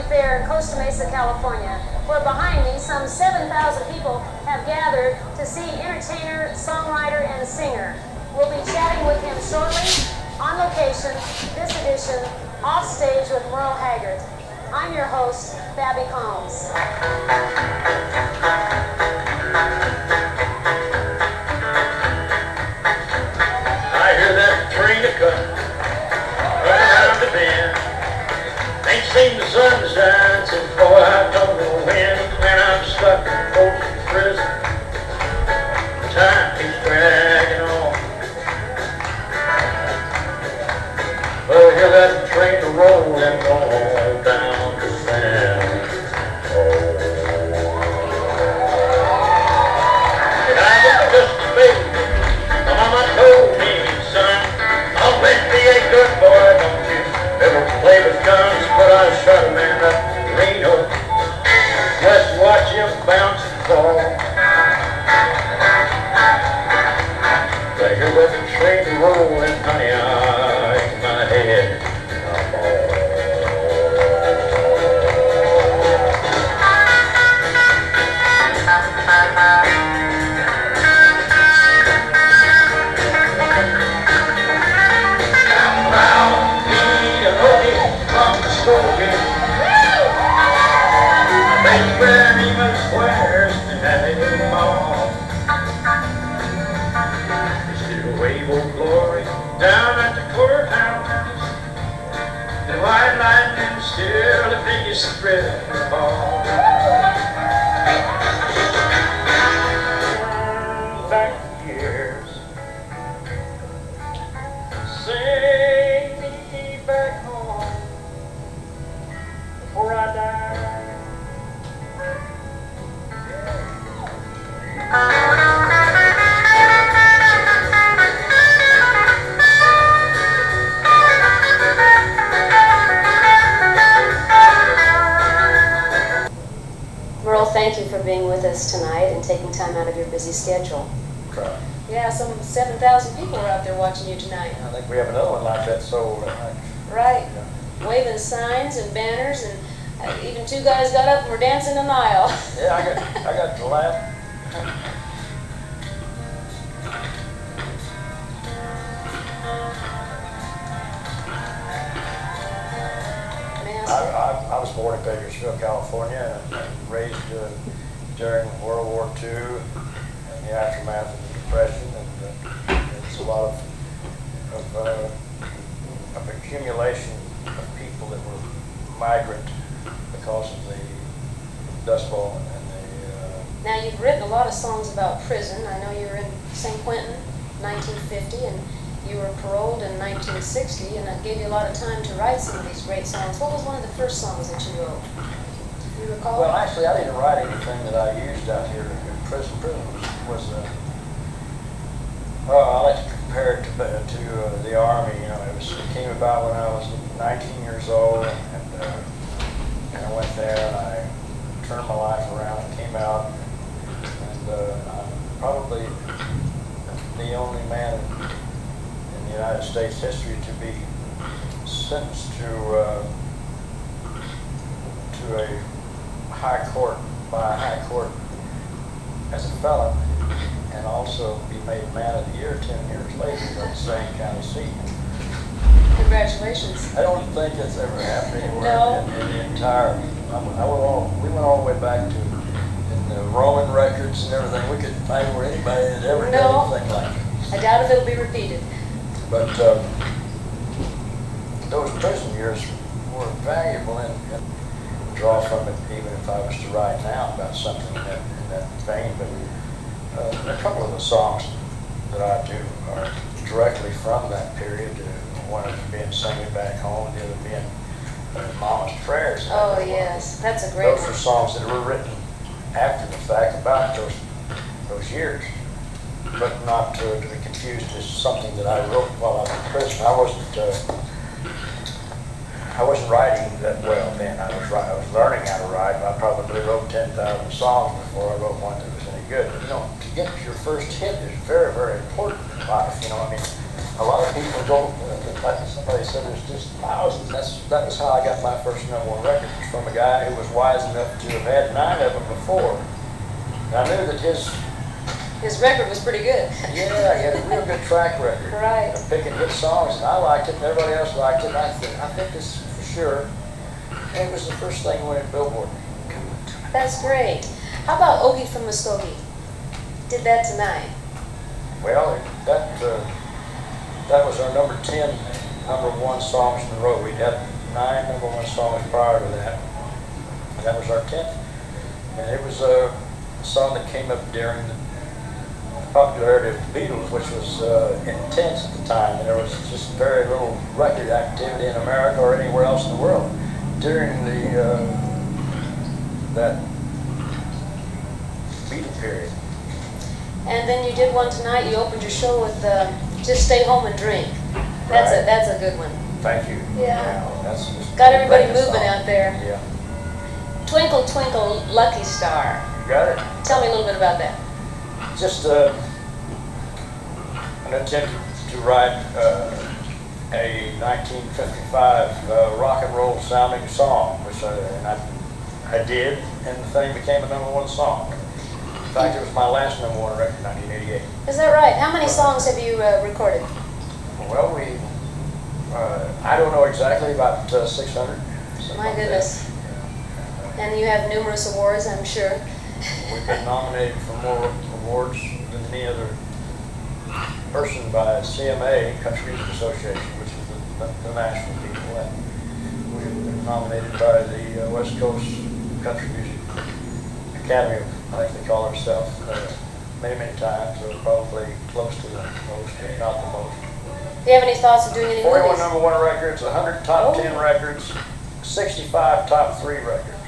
County Fair in Costa Mesa, California, where behind me some 7,000 people have gathered to see entertainer, songwriter, and singer. We'll be chatting with him shortly, on location, this edition, Off Stage with Merle Haggard. I'm your host, Fabie Combs. I hear that train a-coming, running around the bend. Ain't seen the sunshine since, boy, I don't know when. When I'm stuck in Folsom prison, time keeps dragging on. But I hear that train rolling on down to San Antonio. And I was just a baby. My mama told me, son, I'll make me a good boy, don't you ever play with guns. But I shot a man up in Reno, just watch him bounce and fall. I hear that train rolling, honey, I in my head, I'm all. Where he was squares and had it all. Still wave old glory down at the courthouse. The white lightning still the biggest threat of all. Back years, sing me back home before I die. Merle, thank you for being with us tonight and taking time out of your busy schedule. Try. Yeah, some 7,000 people are out there watching you tonight. I think we have another one like that sold. Right. Yeah. Waving signs and banners, and even two guys got up and were dancing an aisle. Yeah, I got to laugh. I was born in Bakersfield, California, and raised during World War II and the aftermath of the Depression, and it's a lot of accumulation of people that were migrant because of the Dust Bowl and the. Now, you've written a lot of songs about prison. I know you were in St. Quentin, 1950, and you were paroled in 1960, and that gave you a lot of time to write some of these great songs. What was one of the first songs that you wrote? Do you recall? Well, actually, I didn't write anything that I used out here in prison. Prison was I like to compare it to the Army. You know, it came about when I was 19 years old, and I went there and I turned my life around and came out, and I'm probably the only man in the United States history to be sentenced to a high court, by a high court as a felon, and also be made man of the year 10 years later at the same county seat. Congratulations. I don't think it's ever happened anywhere No. in the entire. We went all the way back to in the Roman records and everything. We couldn't find where anybody had ever done anything like it. I doubt if it'll be repeated. But those prison years were valuable, and draw from it even if I was to write now about something in that vein. But a couple of the songs that I do are directly from that period. One of them being "Sing Me Back Home," the other being "Mama's Prayers." Oh yes, that's a great Those one. are songs that were written after the fact about those years, but not to be confused as something that I wrote while I was in prison. I wasn't writing that well then. I was learning how to write. I probably wrote 10,000 songs before I wrote one that was any good. But, to get your first hit is very, very important in life. I mean, a lot of people don't, like somebody said, there's just thousands. That was how I got my first #1 record, was from a guy who was wise enough to have had 9 of them before. And I knew that his record was pretty good. yeah, he had a real good track record. Right. Of picking hit songs, and I liked it, and everybody else liked it, and I think this is for sure. And it was the first thing when it Billboard. That's great. How about Ogie from Muskogee? Did that tonight. Well, that was our number 10, #1 songs in a row. We'd had 9 #1 songs prior to that. And that was our 10th. And it was a song that came up during the popularity of the Beatles, which was intense at the time. And there was just very little record activity in America or anywhere else in the world during that Beatle period. And then you did one tonight. You opened your show with "Just Stay Home and Drink." That's Right. that's a good one. Thank you. Yeah. That's just Got everybody greatest moving song. out there. Yeah. "Twinkle Twinkle Lucky Star." You got it. Tell me a little bit about that. Just an attempt to write a 1955 rock and roll sounding song, which I did, and the thing became a #1 song. In fact, it was my last #1 record in 1988. Is that right? How many songs have you recorded? Well, I don't know exactly, about 600. My goodness. And you have numerous awards, I'm sure. We've been nominated for more awards than any other person by CMA, Country Music Association, which is the national people. And we've been nominated by the West Coast Country Music Academy, I think they call themselves, many, many times. So probably close to the most, if not the most. Do you have any thoughts of doing any 41 movies? #1 records, 100 top 10 records, 65 top 3 records.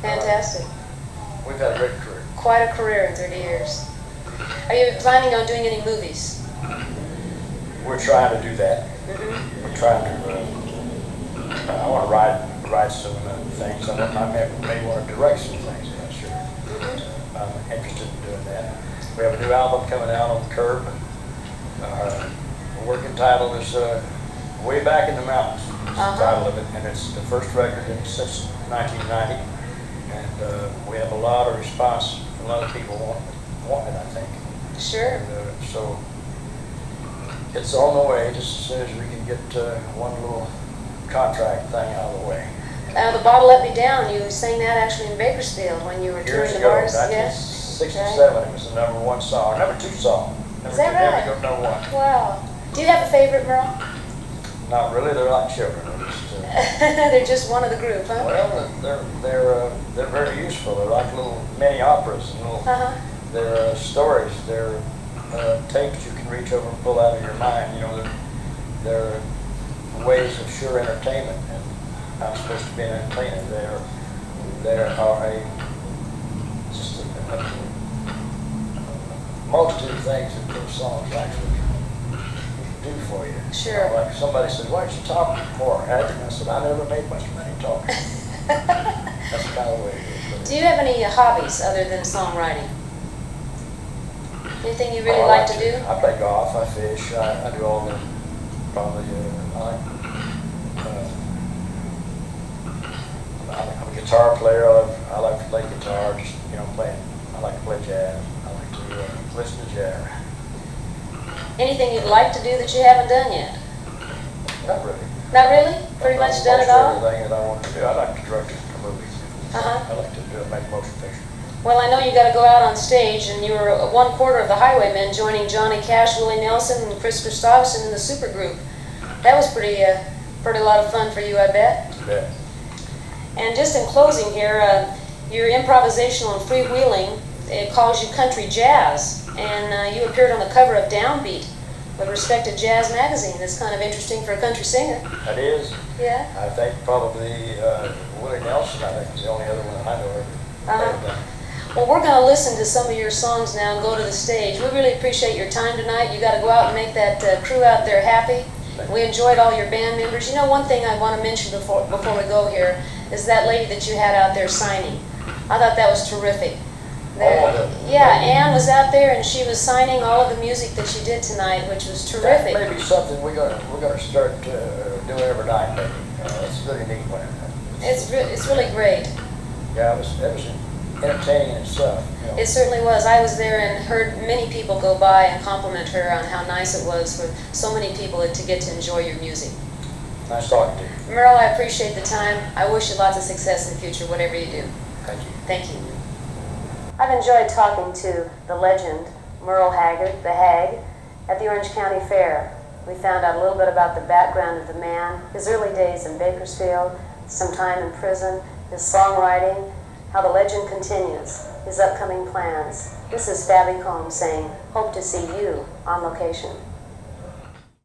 Fantastic. We've had a great career. Quite a career in 30 years. Are you planning on doing any movies? We're trying to do that. Mm-hmm. We're trying to, I want to write some things. I may want to direct some things, I'm not sure. Mm-hmm. I'm interested in doing that. We have a new album coming out on the curb. The working title is Way Back in the Mountains. It's the title of it, and it's the first record since 1990. And we have a lot of response. A lot of people want it, I think. Sure. And, so it's on the way, just as soon as we can get one little contract thing out of the way. The Bottle Let Me Down, you sang that actually in Bakersfield when you were touring Years the ago, bars. 1967, it was the #1 song, #2 song. Is that right? Never go #1. Wow. Do you have a favorite, Merle? Not really. They're like children. They're just one of the group, huh? Well, they're very useful. They're like little mini operas, and little. They're stories. They're tapes you can reach over and pull out of your mind. You know, they're ways of sure entertainment, and I'm supposed to be an entertainer. There are just a multitude of things that those songs actually do for you. Sure. You know, like somebody said, "Why don't you talk more, Haggard?" And I said, "I never made much money talking." That's the kind of way it is. Do you have any hobbies other than songwriting? Anything you really Oh, like to do? I play golf, I fish, I do all the, probably, I'm a guitar player. I like to play guitar, just, playing. I like to play jazz. I like to listen to jazz. Anything you'd like to do that you haven't done yet? Not really. Not really? Pretty much done it all? Everything that I want to do. I like to direct a movie. Uh-huh. I like to make a motion picture. Well, I know you got to go out on stage, and you were 1/4 of the Highwaymen, joining Johnny Cash, Willie Nelson, and Chris Christopherson in the supergroup. That was pretty lot of fun for you, I bet. Yeah. And just in closing here, your improvisational and freewheeling, it calls you country jazz, and you appeared on the cover of Downbeat, a respected jazz magazine. That's kind of interesting for a country singer. That is. Yeah. I think probably Willie Nelson, I think, is the only other one I know of. Well, we're going to listen to some of your songs now and go to the stage. We really appreciate your time tonight. You got to go out and make that crew out there happy. We enjoyed all your band members. You know, one thing I want to mention before we go here is that lady that you had out there signing. I thought that was terrific. All of it. Yeah, Ann was out there and she was signing all of the music that you did tonight, which was That terrific. may be something we're gonna start doing every night, maybe. It's really neat plan. It's really great. Yeah, it was entertaining in itself. You know. It certainly was. I was there and heard many people go by and compliment her on how nice it was for so many people to get to enjoy your music. Nice talking to you. Merle, I appreciate the time. I wish you lots of success in the future, whatever you do. Thank you. Thank you. I've enjoyed talking to the legend, Merle Haggard, the Hag, at the Orange County Fair. We found out a little bit about the background of the man, his early days in Bakersfield, some time in prison, his songwriting, how the legend continues, his upcoming plans. This is Fabie Combs saying, hope to see you on location.